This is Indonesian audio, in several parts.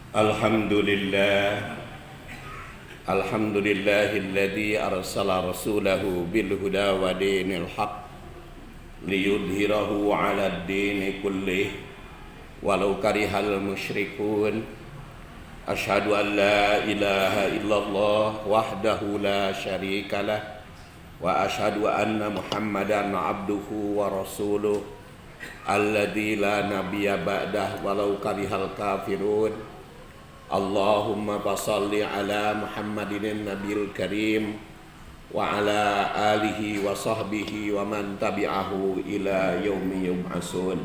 Alhamdulillah Alhamdulillahilladzi arsala rasulahu bil huda wa dinil haq liyudhhirahu 'alad dini kullih walau karihal musyrikun. Asyhadu an la ilaha illallah wahdahu la syarikalah wa asyhadu anna Muhammadan 'abduhu wa rasuluh alladzi la nabiyya ba'dah walau karihal kafirun. Allahumma basalli ala Muhammadin nabiyil karim wa ala alihi wa sahbihi wa man tabi'ahu ila yaumi yub'atsun.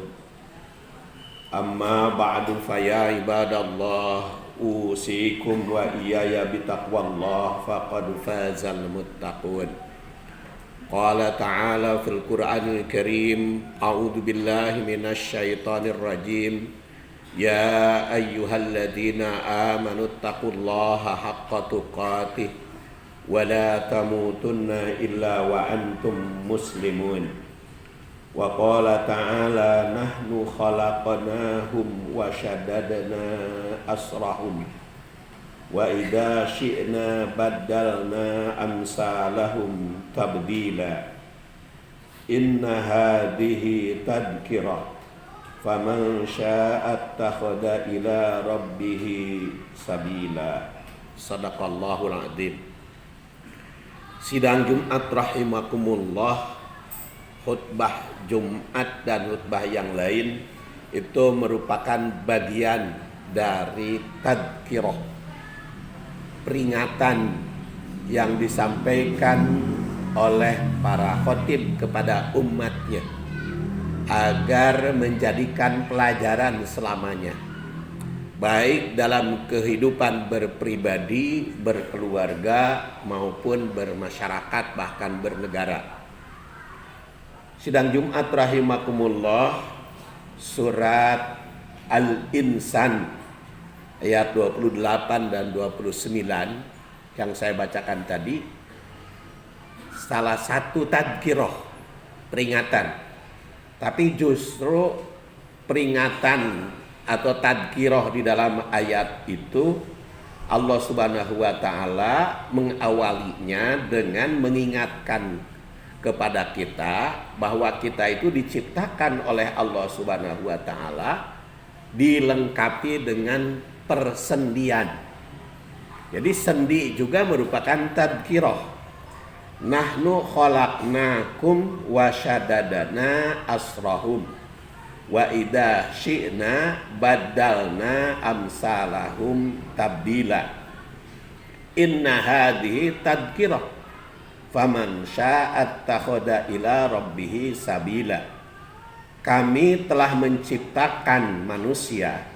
Amma ba'du faya ibadallah usikum wa iyaya bitaqwallah faqad fazal muttaqun. Qala ta'ala fil Qur'anil Karim, a'udzu billahi minasy syaithanir rajim. Ya ayyuhalladzina amanu taqullaha haqqa tuqatih wa la tamutunna illa wa antum muslimun. Wa qala ta'ala nahnu khalaqnahum wa shaddadna asrahum wa idza syi'na baddalna amsalahum tabdila. Inna hadhihi tadhkirah faman syaa'a attakhadha ila rabbih sabila. Sadaqallahul adzim. Sidang Jumat rahimakumullah, khutbah Jumat dan khutbah yang lain itu merupakan bagian dari tadhkirah, peringatan yang disampaikan oleh para khatib kepada umatnya agar menjadikan pelajaran selamanya, baik dalam kehidupan berpribadi, berkeluarga, maupun bermasyarakat, bahkan bernegara. Sidang Jumat rahimakumullah, surat Al-Insan ayat 28 dan 29 yang saya bacakan tadi, salah satu tadhkirah, peringatan. Tapi justru peringatan atau tadhkirah di dalam ayat itu Allah Subhanahu wa taala mengawalinya dengan mengingatkan kepada kita bahwa kita itu diciptakan oleh Allah Subhanahu wa taala dilengkapi dengan persendian. Jadi sendi juga merupakan tadhkirah. Nahnu khalaqnakum wa shaddadna asrahum wa idza syi'na baddalna amsalahum tabdila. Inna hadhihi tadhkirah faman syaa'a attakhadha ila rabbih sabila. Kami telah menciptakan manusia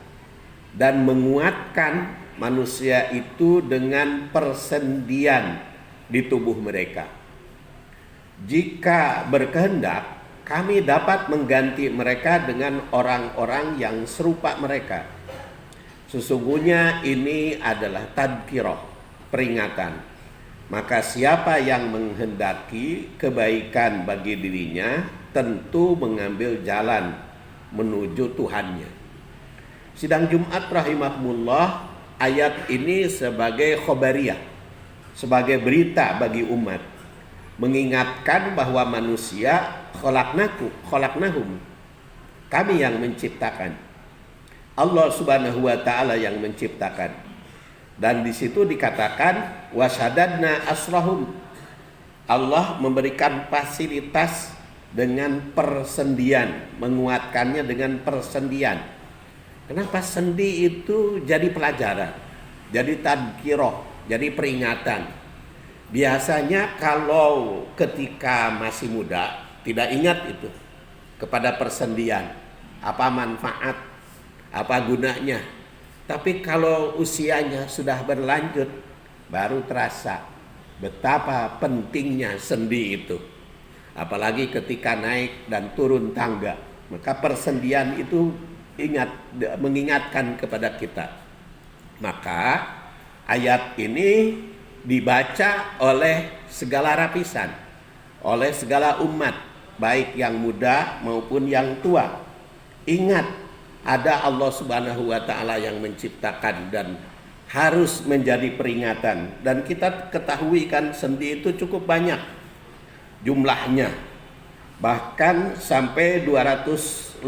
dan menguatkan manusia itu dengan persendian di tubuh mereka. Jika berkehendak, kami dapat mengganti mereka dengan orang-orang yang serupa mereka. Sesungguhnya ini adalah tadhkirah, peringatan. Maka siapa yang menghendaki kebaikan bagi dirinya tentu mengambil jalan menuju Tuhannya. Sidang Jumat rahimahumullah, ayat ini sebagai khobariyah, sebagai berita bagi umat, mengingatkan bahwa manusia khalaqnahum, kami yang menciptakan. Allah Subhanahu wa taala yang menciptakan. Dan di situ dikatakan wasadadna asrahum. Allah memberikan fasilitas dengan persendian, menguatkannya dengan persendian. Kenapa sendi itu jadi pelajaran, jadi tadhkirah, jadi peringatan? Biasanya kalau ketika masih muda tidak ingat itu kepada persendian, apa manfaat, apa gunanya. Tapi kalau usianya sudah berlanjut baru terasa betapa pentingnya sendi itu. Apalagi ketika naik dan turun tangga, maka persendian itu mengingatkan kepada kita. Maka ayat ini dibaca oleh segala lapisan, oleh segala umat, baik yang muda maupun yang tua. Ingat ada Allah Subhanahu wa taala yang menciptakan dan harus menjadi peringatan. Dan kita ketahui kan sendi itu cukup banyak jumlahnya, bahkan sampai 250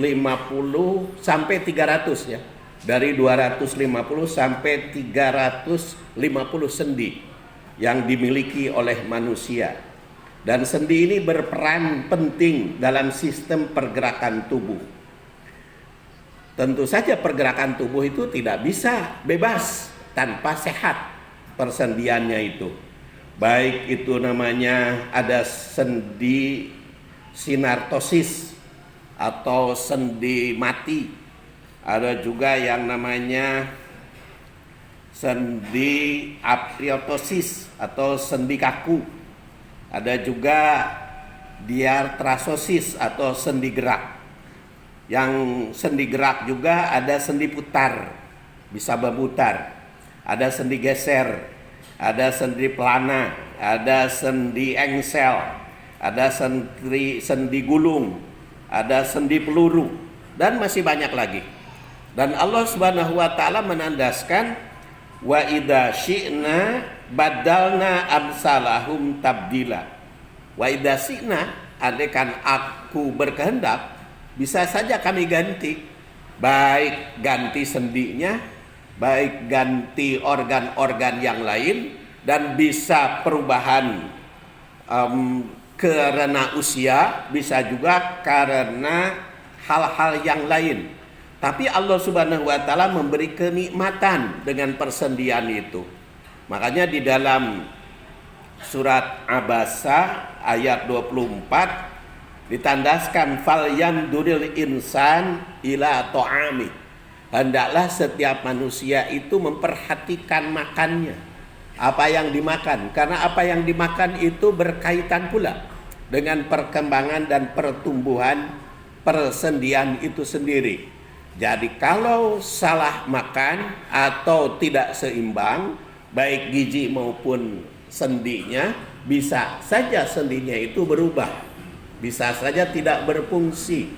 sampai 300 ya, dari 250 sampai 350 sendi yang dimiliki oleh manusia. Dan sendi ini berperan penting dalam sistem pergerakan tubuh. Tentu saja pergerakan tubuh itu tidak bisa bebas tanpa sehat persendiannya itu. Baik itu namanya ada sendi sinartosis atau sendi mati. Ada juga yang namanya sendi apriotosis atau sendi kaku. Ada juga diartrasosis atau sendi gerak. Yang sendi gerak juga ada sendi putar, bisa berputar. Ada sendi geser, ada sendi pelana, ada sendi engsel, ada sendi gulung, ada sendi peluru, dan masih banyak lagi. Dan Allah Subhanahu wa taala menandaskan wa idza syi'na badalna amsalahum tabdila. Wa idza syi'na, andaikan aku berkehendak, bisa saja kami ganti, baik ganti sendinya, baik ganti organ-organ yang lain, dan bisa perubahan karena usia, bisa juga karena hal-hal yang lain. Tapi Allah Subhanahu wa taala memberi kenikmatan dengan persendian itu. Makanya di dalam surat Abasa ayat 24 ditandaskan fal yanduril insan ila ta'ami. Hendaklah setiap manusia itu memperhatikan makannya, apa yang dimakan, karena apa yang dimakan itu berkaitan pula dengan perkembangan dan pertumbuhan persendian itu sendiri. Jadi kalau salah makan atau tidak seimbang, baik gizi maupun sendinya, bisa saja sendinya itu berubah, bisa saja tidak berfungsi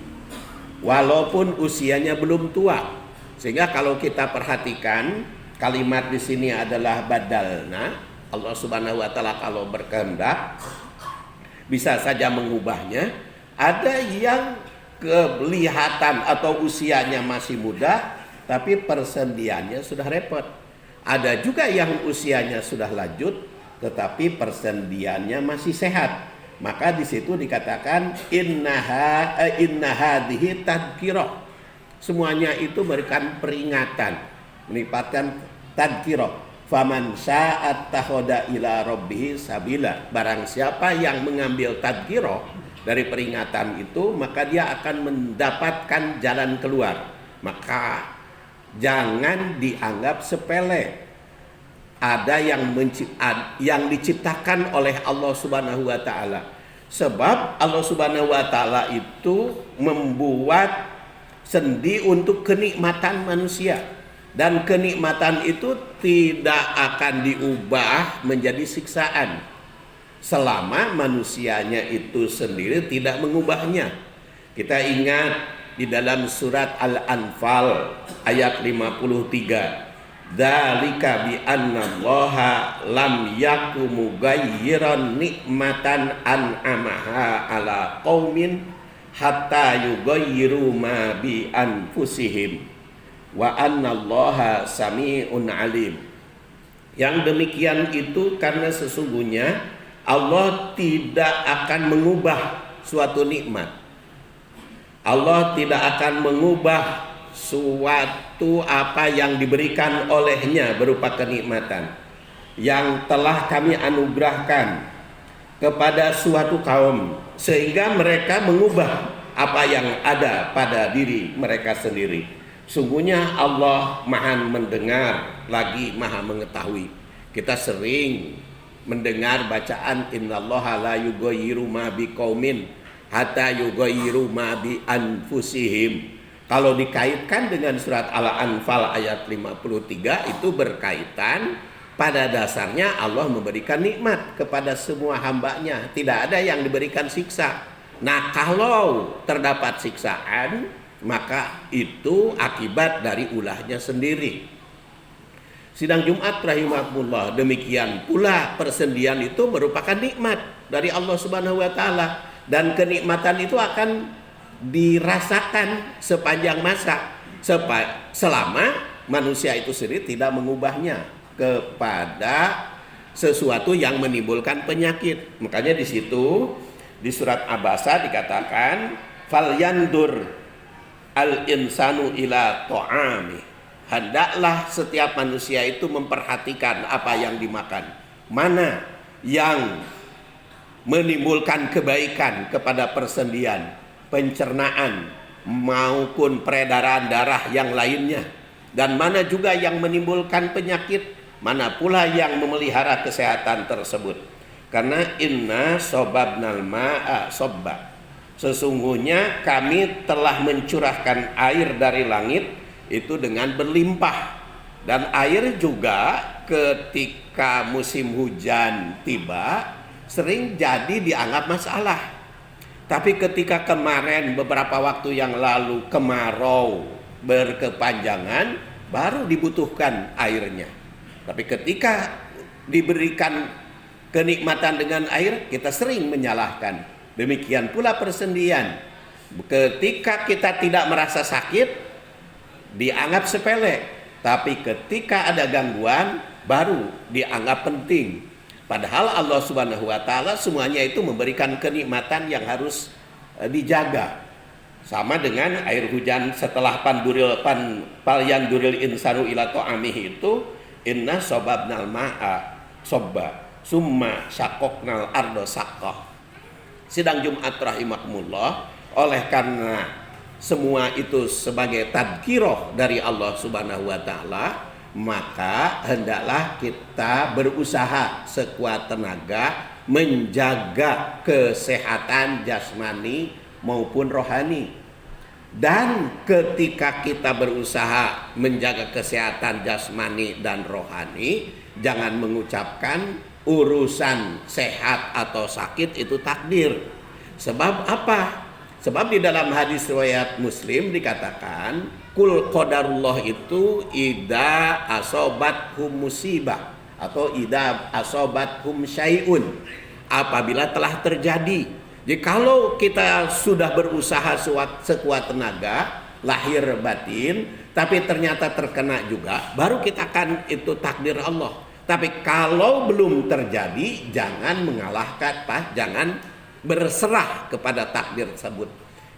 walaupun usianya belum tua. Sehingga kalau kita perhatikan kalimat di sini adalah badalna. Allah Subhanahu wa taala kalau berkehendak bisa saja mengubahnya. Ada yang kelihatan atau usianya masih muda tapi persendiannya sudah repot. Ada juga yang usianya sudah lanjut tetapi persendiannya masih sehat. Maka di situ dikatakan inna hadhihi tadhkirah. Semuanya itu memberikan peringatan, menipatkan tadhkirah. Faman sya'at tahoda ila rabbih sabila. Barang siapa yang mengambil tadhkirah dari peringatan itu, maka dia akan mendapatkan jalan keluar. Maka jangan dianggap sepele. Ada yang diciptakan oleh Allah Subhanahu wa taala. Sebab Allah Subhanahu wa taala itu membuat sendi untuk kenikmatan manusia, dan kenikmatan itu tidak akan diubah menjadi siksaan selama manusianya itu sendiri tidak mengubahnya. Kita ingat di dalam surat Al-Anfal ayat 53, dzalika bi annallaha lam yakum mughayyiran nikmatan an'amaha ala qaumin hatta yughayyiru ma bi anfusihim wa annallaha sami'un alim. Yang demikian itu karena sesungguhnya Allah tidak akan mengubah suatu nikmat. Allah tidak akan mengubah suatu apa yang diberikan olehnya berupa kenikmatan yang telah kami anugerahkan kepada suatu kaum, sehingga mereka mengubah apa yang ada pada diri mereka sendiri. Sungguhnya Allah Maha mendengar lagi Maha mengetahui. Kita sering mendengar bacaan innallaha la yughayyiru ma biqaumin hatta yughayyiru ma bi anfusihim. Kalau dikaitkan dengan surat Al-Anfal ayat 53 itu berkaitan. Pada dasarnya Allah memberikan nikmat kepada semua hambanya. Tidak ada yang diberikan siksa. Nah kalau terdapat siksaan, maka itu akibat dari ulahnya sendiri. Sidang Jumat rahimahullah, demikian pula persendian itu merupakan nikmat dari Allah Subhanahu wa taala, dan kenikmatan itu akan dirasakan sepanjang masa selama manusia itu sendiri tidak mengubahnya kepada sesuatu yang menimbulkan penyakit. Makanya di situ di surat Abasa dikatakan falyandur al insanu ila ta'ami. Hendaklah setiap manusia itu memperhatikan apa yang dimakan, mana yang menimbulkan kebaikan kepada persendian, pencernaan maupun peredaran darah yang lainnya, dan mana juga yang menimbulkan penyakit, mana pula yang memelihara kesehatan tersebut. Karena inna sobabnal ma'a sobba, sesungguhnya kami telah mencurahkan air dari langit itu dengan berlimpah. Dan air juga ketika musim hujan tiba sering jadi dianggap masalah. Tapi ketika kemarin beberapa waktu yang lalu kemarau berkepanjangan, baru dibutuhkan airnya. Tapi ketika diberikan kenikmatan dengan air, kita sering menyalahkan. Demikian pula persendian. Ketika kita tidak merasa sakit, dianggap sepele, tapi ketika ada gangguan baru dianggap penting. Padahal Allah Subhanahu wa taala semuanya itu memberikan kenikmatan yang harus dijaga. Sama dengan air hujan setelah palyanduril insanu ila ta'amihi itu inna sobabnal ma'a sobba summa syaqaqnal ardo saqqah. Sidang Jumat rahimakumullah, oleh karena semua itu sebagai tadkiroh dari Allah Subhanahu wa taala, maka hendaklah kita berusaha sekuat tenaga menjaga kesehatan jasmani maupun rohani. Dan ketika kita berusaha menjaga kesehatan jasmani dan rohani, jangan mengucapkan urusan sehat atau sakit itu takdir. Sebab apa? Sebab di dalam hadis riwayat Muslim dikatakan kul qadarullah itu ida asobathum musibah atau ida asobathum syai'un, apabila telah terjadi. Jadi kalau kita sudah berusaha sekuat tenaga lahir batin, tapi ternyata terkena juga, baru kita akan itu takdir Allah. Tapi kalau belum terjadi, jangan mengalahkan, jangan berserah kepada takdir tersebut.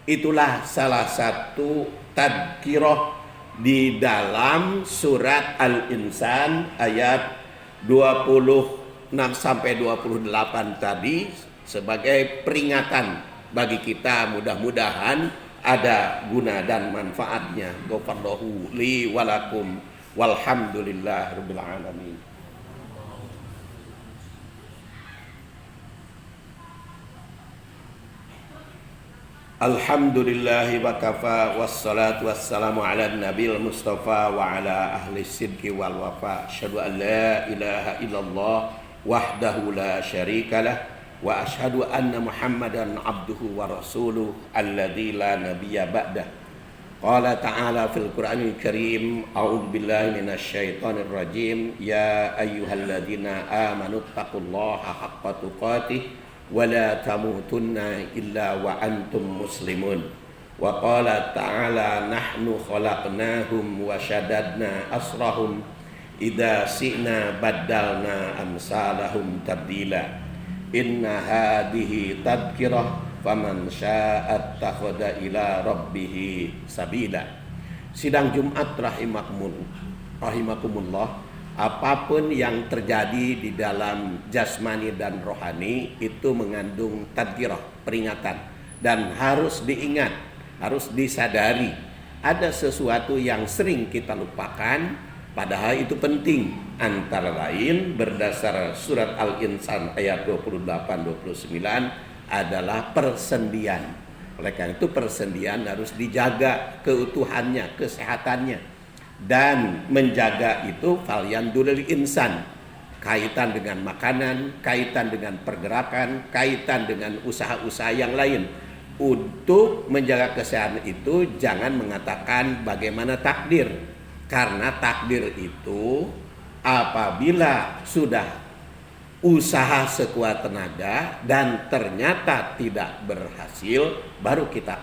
Itulah salah satu tadkirah di dalam surat Al-Insan ayat 26 sampai 28 tadi, sebagai peringatan bagi kita. Mudah-mudahan ada guna dan manfaatnya. Ghafarallahu li walakum walhamdulillahirabbil alamin. Alhamdulillahi wa kafa, wassalatu wassalamu ala nabil mustafa wa ala ahli sidki wal wafa. Asyhadu an la ilaha illallah wahdahu la syarikalah wa asyhadu anna muhammadan abduhu wa rasuluh alladzi la nabiyya ba'dah. Qala ta'ala fil Qur'anil Karim, a'udzu billahi minasy syaithanir rajim, ya ayyuhalladzina amanu taqullaha haqqa tuqatih wala tamutunna illa wa antum muslimun. Wa qala ta'ala nahnu khalaqnahum wa shaddadna asrahum idza si'na baddalna amsalahum tabdila. Inna hadhihi tadhkirah faman syaa'a attakhadha ila rabbih sabila. Sidang Jumat rahimakumullah, apapun yang terjadi di dalam jasmani dan rohani itu mengandung tadkirah, peringatan, dan harus diingat, harus disadari. Ada sesuatu yang sering kita lupakan, padahal itu penting. Antara lain berdasar surat Al-Insan ayat 28-29 adalah persendian. Oleh karena itu persendian harus dijaga keutuhannya, kesehatannya. Dan menjaga itu falyanduril insan, kaitan dengan makanan, kaitan dengan pergerakan, kaitan dengan usaha-usaha yang lain. untuk menjaga kesehatan itu jangan mengatakan bagaimana takdir. Karena takdir itu apabila sudah usaha sekuat tenaga dan ternyata tidak berhasil, baru kita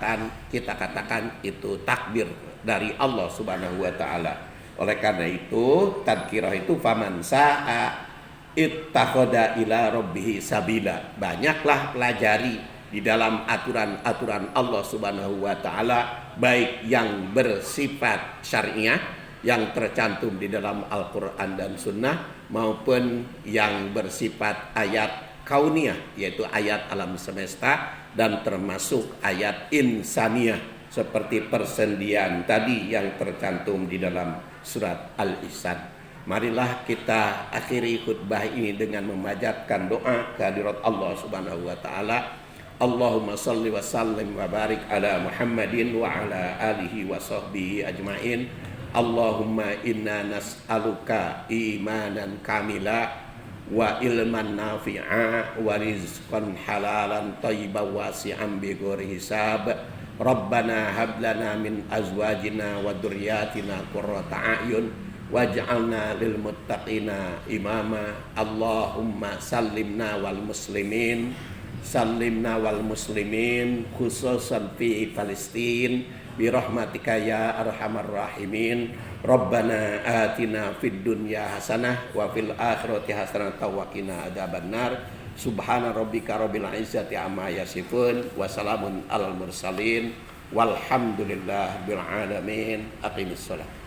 katakan itu takdir dari Allah Subhanahu wa taala. Oleh karena itu, tadzkirah itu faman sa'a ittakhadha ila rabbih sabila. Banyaklah pelajari di dalam aturan-aturan Allah Subhanahu wa taala, baik yang bersifat syariah yang tercantum di dalam Al-Qur'an dan Sunnah maupun yang bersifat ayat kauniyah, yaitu ayat alam semesta, dan termasuk ayat insaniyah seperti persendian tadi yang tercantum di dalam surat Al-Insan. Marilah kita akhiri khutbah ini dengan memanjatkan doa kehadirat Allah Subhanahu wa taala. Allahumma salli wa sallim wa barik ala Muhammadin wa ala alihi wa sahbihi ajmain. Allahumma inna nas'aluka imanan kamila wa ilman nafi'a wa rizqan halalan thayyiban wasi'an bi ghairi hisab. Rabbana hab lana min azwajina wa dzurriyyatina qurrata a'yun waj'alna lil muttaqina imama. Allahumma sallimna wal muslimin khususan fi Palestin bi rahmatika ya arhamar rahimin. Rabbana atina fid dunya hasanah wa fil akhirati hasanah wa qina adzabannar. Subhana rabbika rabbil izzati amma yasifun wa salamun alal mursalin walhamdulillahil alamin. Aqimissalah.